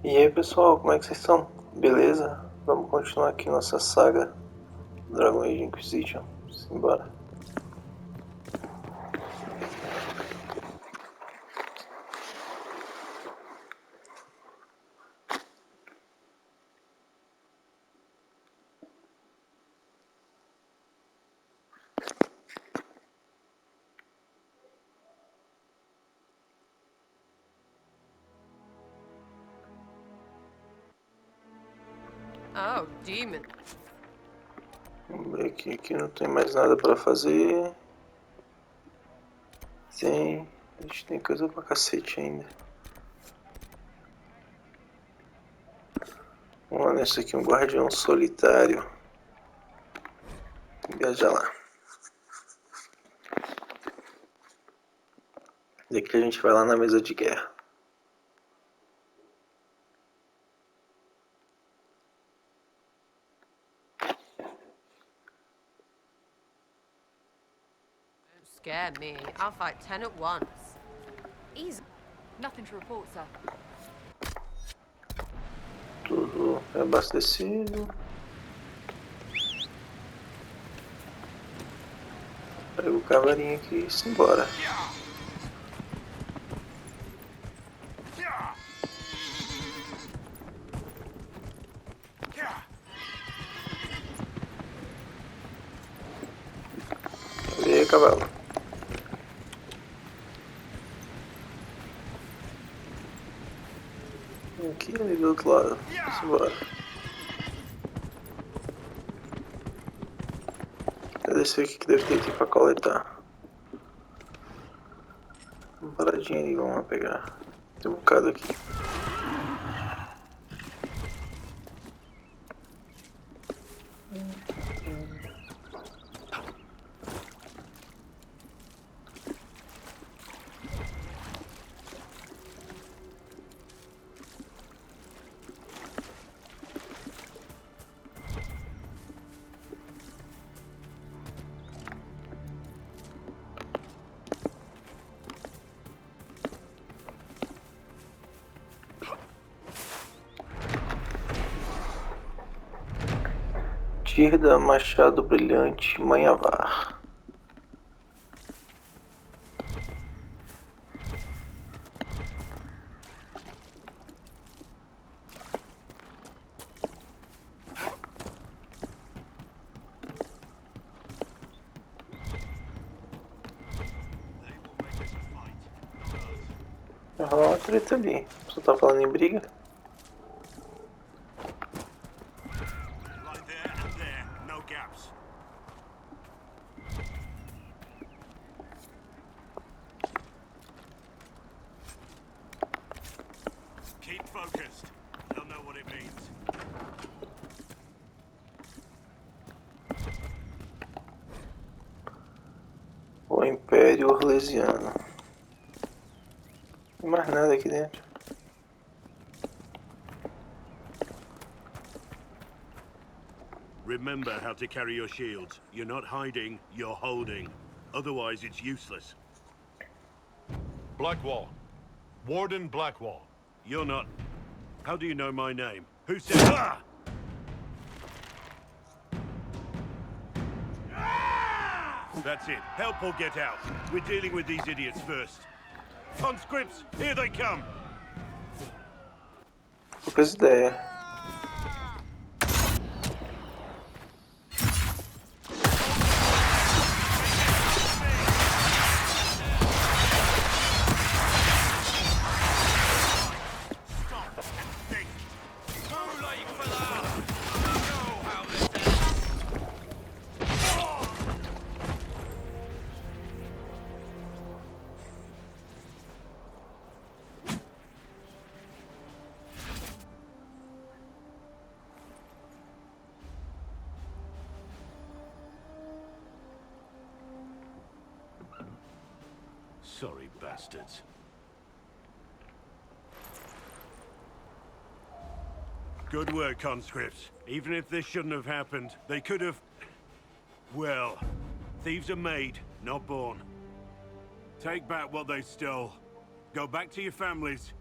E aí pessoal, como é que vocês estão? Beleza? Vamos continuar aqui nossa saga Dragon Age Inquisition. Simbora. Oh, demon. Vamos ver aqui não tem mais nada pra fazer. Tem. A gente tem coisa pra cacete ainda. Vamos lá nesse aqui, um guardião solitário. Viajar lá. Daqui a gente vai lá na mesa de guerra. Don't scare me. I'll fight 10 at once. Easy. Nothing to report, sir. Tudo é abastecido. Pega o cavalinho aqui e simbora. E aí, cavalo? Aqui ali do outro lado. Simbora. Cadê esse aqui que deve ter item pra coletar? Uma paradinha ali, vamos lá pegar. Tem um bocado aqui. Tirda, machado brilhante, manhavar. Vai rolar uma treta ali. Você tá falando em briga? O Império Orlesiano. Não tem mais nada aqui dentro. Remember how to carry your shields. You're not hiding, you're holding. Otherwise, it's useless. Blackwall. Warden Blackwall. You're not... How do you know my name? Who said... Ah! That's it. Help or get out. We're dealing with these idiots first. Conscripts, here they come. Poucas ideias. Sorry, bastards. Good work, conscripts. Even if this shouldn't have happened, they could have... Well, thieves are made, not born. Take back what they stole. Go back to your families.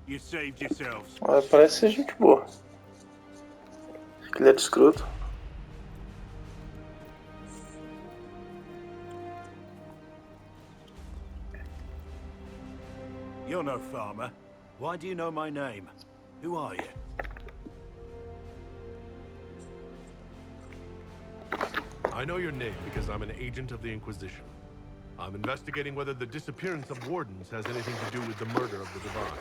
You saved yourselves. Mas parece ser gente boa. Ele é de escroto. You're no farmer. Why do you know my name? Who are you? I know your name because I'm an agent of the Inquisition. I'm investigating whether the disappearance of wardens has anything to do with the murder of the Divine.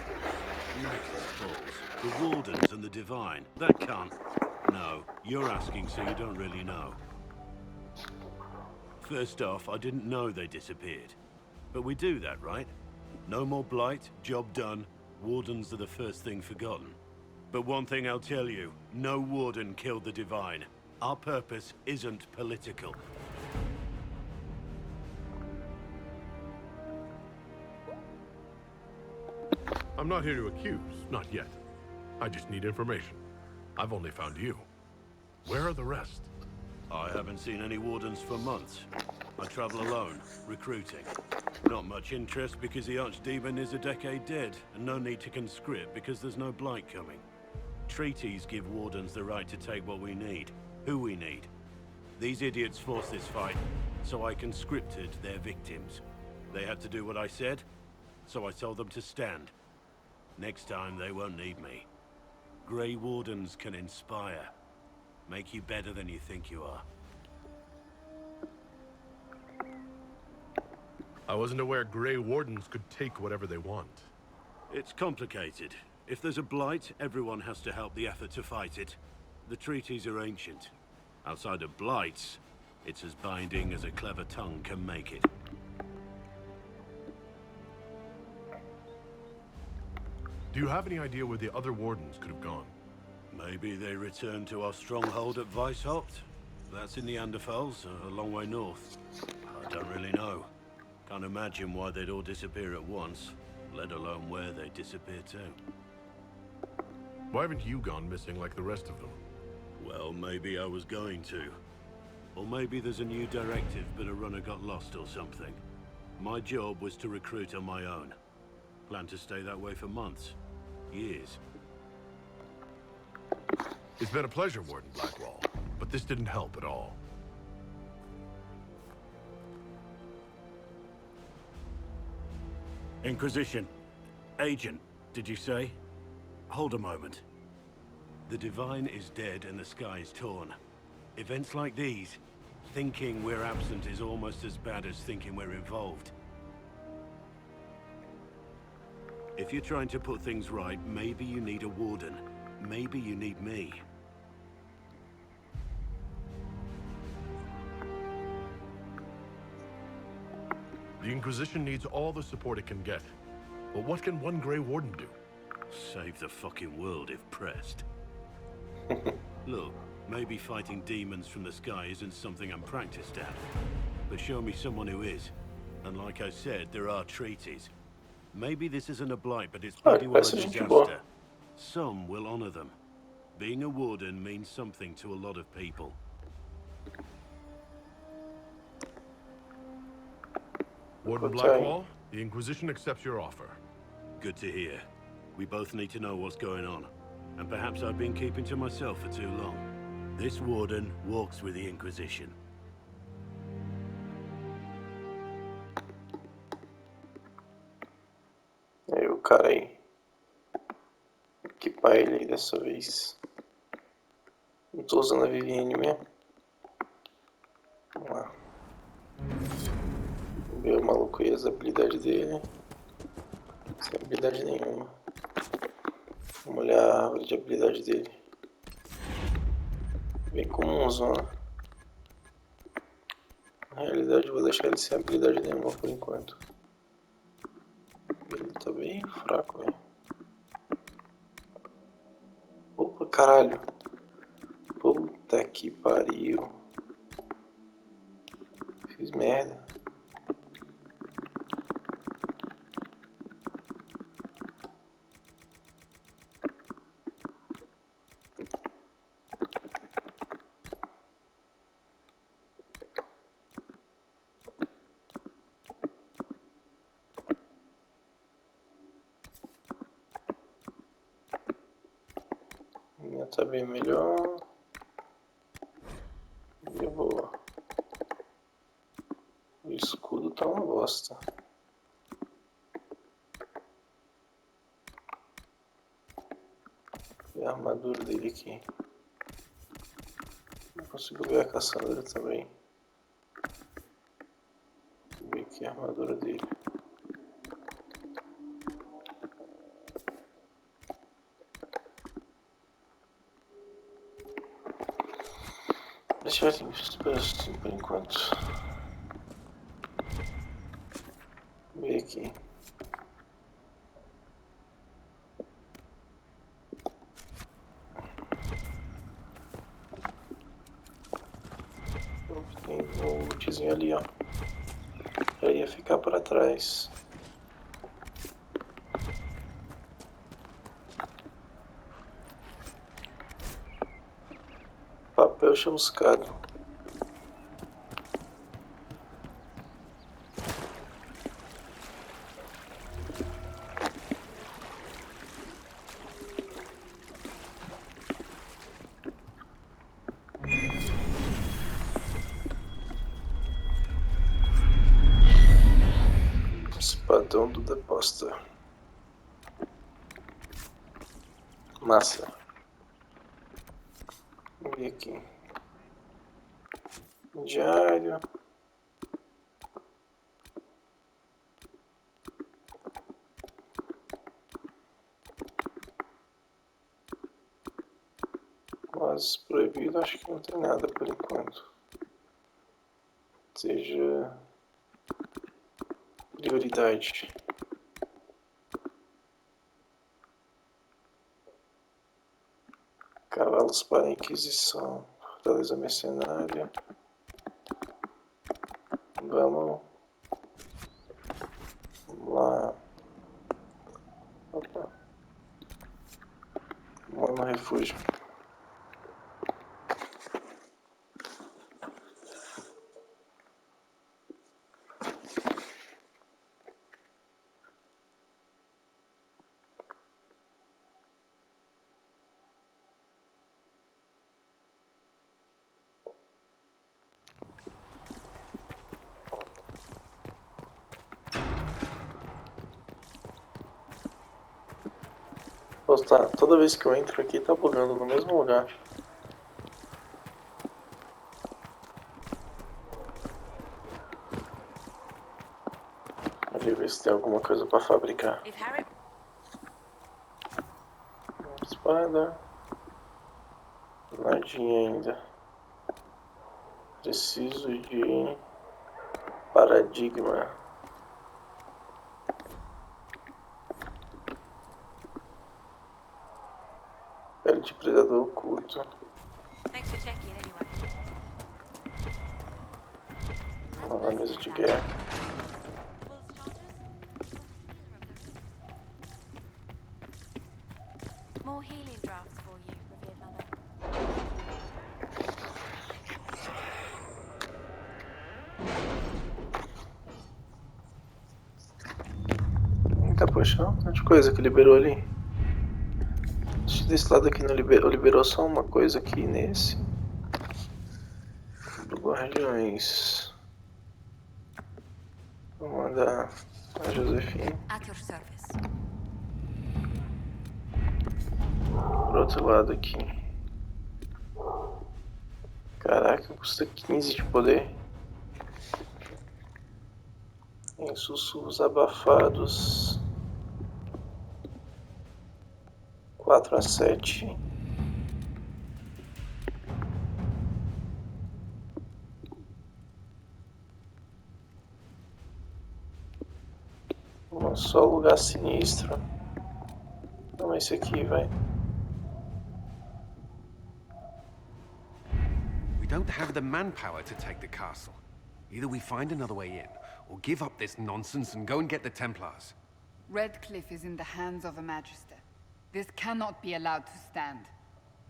Nexus balls. The Wardens and the Divine. That can't. No, you're asking so you don't really know. First off, I didn't know they disappeared. But we do that, right? No more blight, job done. Wardens are the first thing forgotten. But one thing I'll tell you, no Warden killed the Divine. Our purpose isn't political. I'm not here to accuse, not yet. I just need information. I've only found you. Where are the rest? I haven't seen any Wardens for months. I travel alone, recruiting. Not much interest because the Archdemon is a decade dead, and no need to conscript because there's no blight coming. Treaties give Wardens the right to take what we need, who we need. These idiots forced this fight, so I conscripted their victims. They had to do what I said, so I told them to stand. Next time, they won't need me. Grey Wardens can inspire. Make you better than you think you are. I wasn't aware Grey Wardens could take whatever they want. It's complicated. If there's a blight, everyone has to help the effort to fight it. The treaties are ancient. Outside of blights, it's as binding as a clever tongue can make it. Do you have any idea where the other Wardens could have gone? Maybe they returned to our stronghold at Weishaupt. That's in the Anderfels, a long way north. I don't really know. Can't imagine why they'd all disappear at once, let alone where they disappear to. Why haven't you gone missing like the rest of them? Well, maybe I was going to. Or maybe there's a new directive, but a runner got lost or something. My job was to recruit on my own. Plan to stay that way for months. Years. It's been a pleasure, Warden Blackwall, but this didn't help at all. Inquisition. Agent, did you say? Hold a moment. The Divine is dead and the sky is torn. Events like these, thinking we're absent is almost as bad as thinking we're involved. If you're trying to put things right, maybe you need a Warden. Maybe you need me. The Inquisition needs all the support it can get. But what can one Grey Warden do? Save the fucking world if pressed. Look, maybe fighting demons from the sky isn't something I'm practiced at. But show me someone who is. And like I said, there are treaties. Maybe this isn't a blight, but it's pretty well a disaster. Some will honor them. Being a Warden means something to a lot of people. Warden Blackwall, the Inquisition accepts your offer. Good to hear. We both need to know what's going on. And perhaps I've been keeping to myself for too long. This Warden walks with the Inquisition. E aí o cara aí. Equipar ele aí dessa vez. Não tô usando a VVN mesmo. Vamos lá. Ver o maluco aí, as habilidades dele. Sem habilidade nenhuma. Vamos olhar a árvore de habilidade dele. Bem comumzona. Na realidade eu vou deixar ele sem habilidade nenhuma por enquanto. Ele tá bem fraco, velho. Opa, caralho. Puta que pariu. Fiz merda. tá bem melhor. E boa. O escudo tá uma bosta. E a armadura dele aqui. Não consigo ver a caçadora também. Vou ver aqui a armadura dele. Deixa eu ver assim por enquanto. Vou ver aqui. Tem um lootzinho ali, ó. Já ia ficar para trás. Papel chamuscado. Espadão do depósito. Massa. Vamos ver aqui. Diário. Mas proibido acho que não tem nada por enquanto. Seja prioridade. Cavalos para a Inquisição. Fortaleza mercenária. Vamos lá. Opa. Vamos no refúgio. Tá, toda vez que eu entro aqui tá bugando no mesmo lugar. Vou ver se tem alguma coisa para fabricar. Espada. Nadinha ainda. Preciso de paradigma. Pele de predador oculto. Uma mesa de guerra. More healing drafts for you, revered mother. Eita, poxa, um monte de coisa que liberou ali. Desse lado aqui não liberou só uma coisa aqui nesse. Do Guardiões. Vou mandar a Josefina. At your service. Pro outro lado aqui. Caraca, custa 15 de poder. Em sussurros abafados. 4 a 7. Só lugar sinistro. Não, esse aqui, vai. We don't have the manpower to take the castle. Either we find another way in, or give up this nonsense and go and get the Templars. Redcliffe is in the hands of a Magister. This cannot be allowed to stand.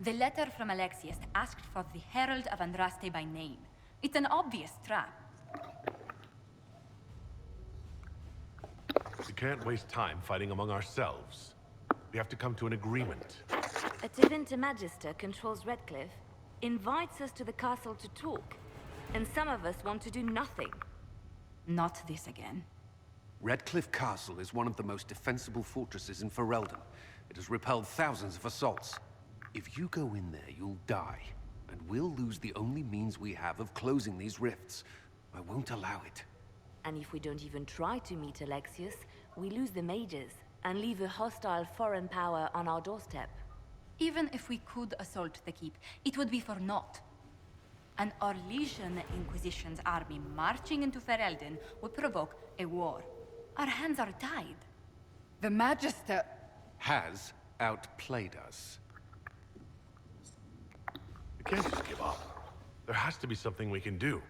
The letter from Alexius asked for the Herald of Andraste by name. It's an obvious trap. We can't waste time fighting among ourselves. We have to come to an agreement. A Tevinter Magister controls Redcliffe, invites us to the castle to talk, and some of us want to do nothing. Not this again. Redcliffe Castle is one of the most defensible fortresses in Ferelden. It has repelled thousands of assaults. If you go in there, you'll die. And we'll lose the only means we have of closing these rifts. I won't allow it. And if we don't even try to meet Alexius, we lose the mages and leave a hostile foreign power on our doorstep. Even if we could assault the keep, it would be for naught. An Orlesian Inquisition's army marching into Ferelden would provoke a war. Our hands are tied. The Magister... Has outplayed us. We can't just give up. There has to be something we can do.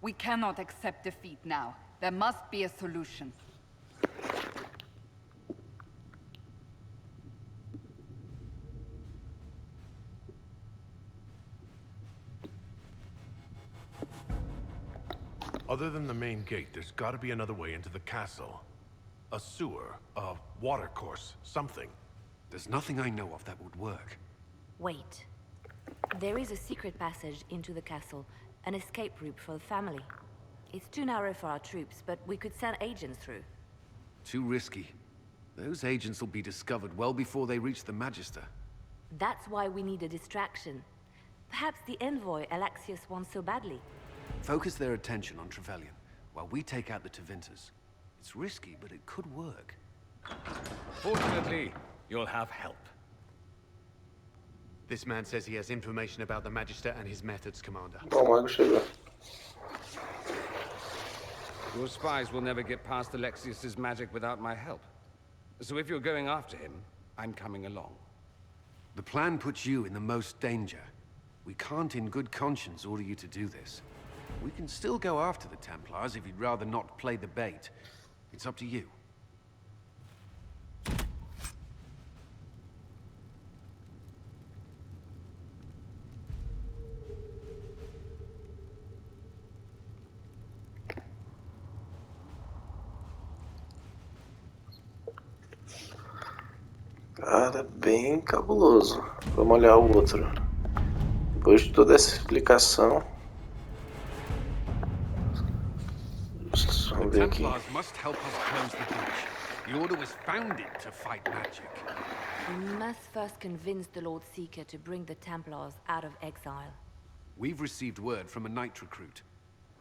We cannot accept defeat now. There must be a solution. Other than the main gate, there's got to be another way into the castle. A sewer, a water course, something. There's nothing I know of that would work. Wait. There is a secret passage into the castle, an escape route for the family. It's too narrow for our troops, but we could send agents through. Too risky. Those agents will be discovered well before they reach the Magister. That's why we need a distraction. Perhaps the envoy Alexius wants so badly. Focus their attention on Trevelyan, while we take out the Tevinters. It's risky, but it could work. Fortunately, you'll have help. This man says he has information about the Magister and his methods, Commander. Bom, o mago chegou. Your spies will never get past Alexius's magic without my help. So if you're going after him, I'm coming along. The plan puts you in the most danger. We can't in good conscience order you to do this. We can still go after the Templars if you'd rather not play the bait. It's up to you. Cara, bem cabuloso. Vamos olhar o outro. Depois de toda essa explicação. Vamos ver aqui. Templars must help us close the breach. The Order was founded to fight magic. We must first convince the Lord Seeker to bring the Templars out of exile. We've received word from a knight recruit.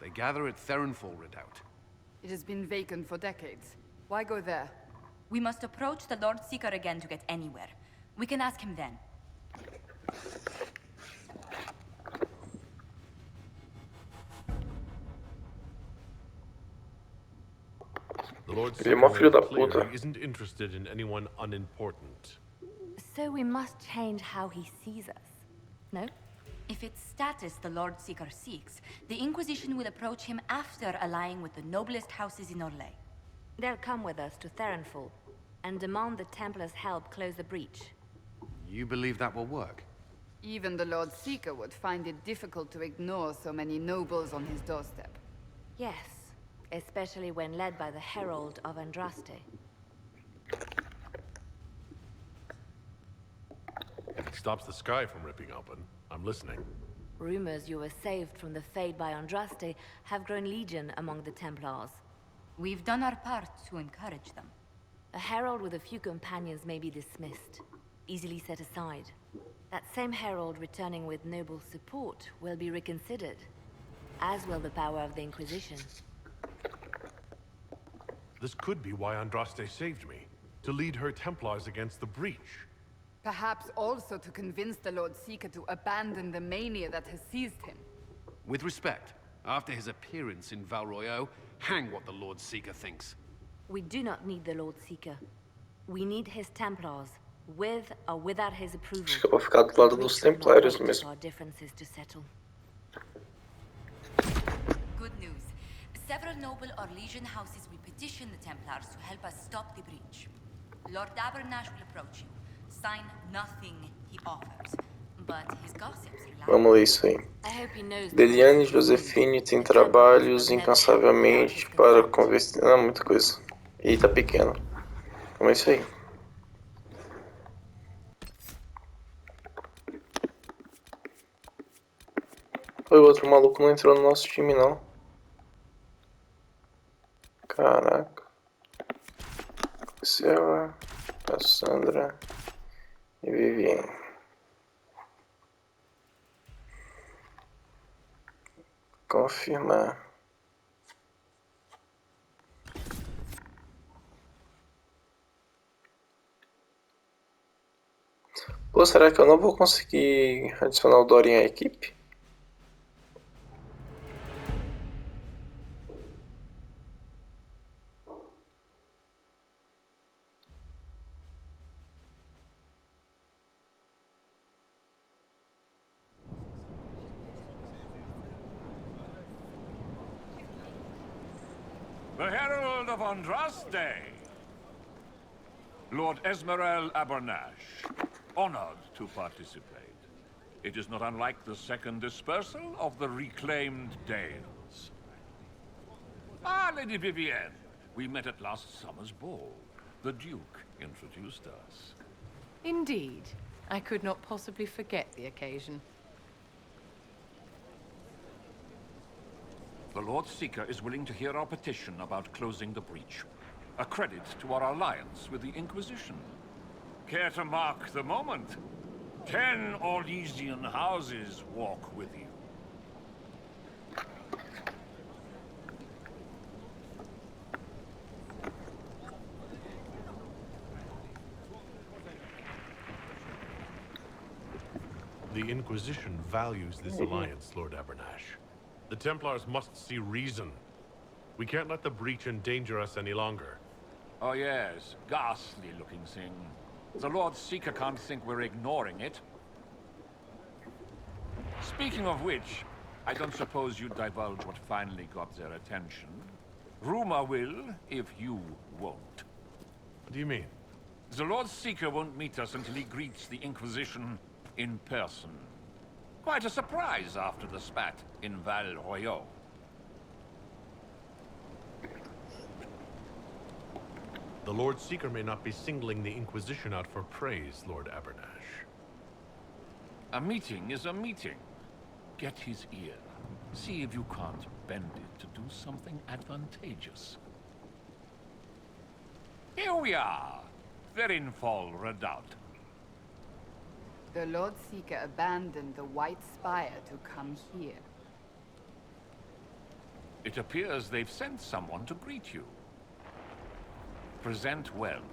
They gather at Therenfall Redoubt. It has been vacant for decades. Why go there? We must approach the Lord Seeker again to get anywhere. We can ask him then. The Lord Ele é mó filho da Seeker puta. clearly isn't interested in anyone unimportant. So we must change how he sees us. No? If it's status the Lord Seeker seeks, the Inquisition will approach him after allying with the noblest houses in Orlais. They'll come with us to Therenfall and demand the Templars' help close the breach. You believe that will work? Even the Lord Seeker would find it difficult to ignore so many nobles on his doorstep. Yes, especially when led by the Herald of Andraste. If it stops the sky from ripping open, I'm listening. Rumors you were saved from the fate by Andraste have grown legion among the Templars. We've done our part to encourage them. A herald with a few companions may be dismissed, easily set aside. That same herald returning with noble support will be reconsidered, as will the power of the Inquisition. This could be why Andraste saved me, to lead her Templars against the breach. Perhaps also to convince the Lord Seeker to abandon the mania that has seized him. With respect, after his appearance in Val Royeaux, hang what the Lord Seeker thinks. We do not need the Lord Seeker. We need his Templars, with or without his approval. Acho que eu vou ficar do lado dos Templários mesmo. Our differences to settle. Good news. Several noble Orlesian houses will petition the Templars to help us stop the breach. Lord Abernash will approach you. Sign nothing he offers, but his gossips rely. Vamos ler isso aí. I hope he knows Deliane e Josefine têm trabalhos incansavelmente para converter. Não, muita coisa. E tá pequeno. Então é isso aí. Foi o outro maluco não entrou no nosso time não. Caraca. Seja, Cassandra e Vivienne. Confirmar. Pô, será que eu não vou conseguir adicionar o Dorian à equipe? The Herald of Andraste, Lord Esmerel Abernash, honored to participate. It is not unlike the second dispersal of the reclaimed Dales. Ah, Lady Vivienne, we met at last summer's ball. The Duke introduced us. Indeed. I could not possibly forget the occasion. The Lord Seeker is willing to hear our petition about closing the breach. A credit to our alliance with the Inquisition. Care to mark the moment? 10 Orlesian houses walk with you. The Inquisition values this alliance, Lord Abernash. The Templars must see reason. We can't let the breach endanger us any longer. Oh yes, ghastly-looking thing. The Lord Seeker can't think we're ignoring it. Speaking of which, I don't suppose you'd divulge what finally got their attention. Rumor will, if you won't. What do you mean? The Lord Seeker won't meet us until he greets the Inquisition in person. Quite a surprise after the spat in Val Royaux. The Lord Seeker may not be singling the Inquisition out for praise, Lord Abernash. A meeting is a meeting. Get his ear. See if you can't bend it to do something advantageous. Here we are, Verinfol Redoubt. The Lord Seeker abandoned the White Spire to come here. It appears they've sent someone to greet you. Present well.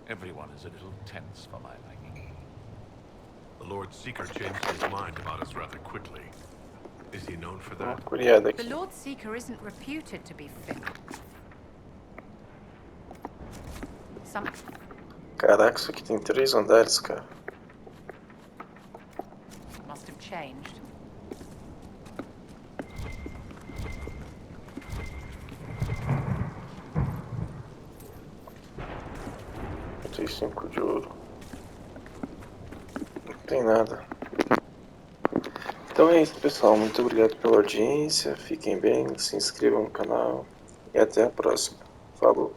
Everyone is a little tense for my liking. The Lord Seeker changed his mind about us rather quickly. Is he known for that? The Lord Seeker isn't reputed to be fit. Caraca, isso aqui tem 3 andares, cara. Must have changed. Tem 5 de ouro. Não tem nada. Então é isso, pessoal. Muito obrigado pela audiência. Fiquem bem, se inscrevam no canal. E até a próxima. Falou.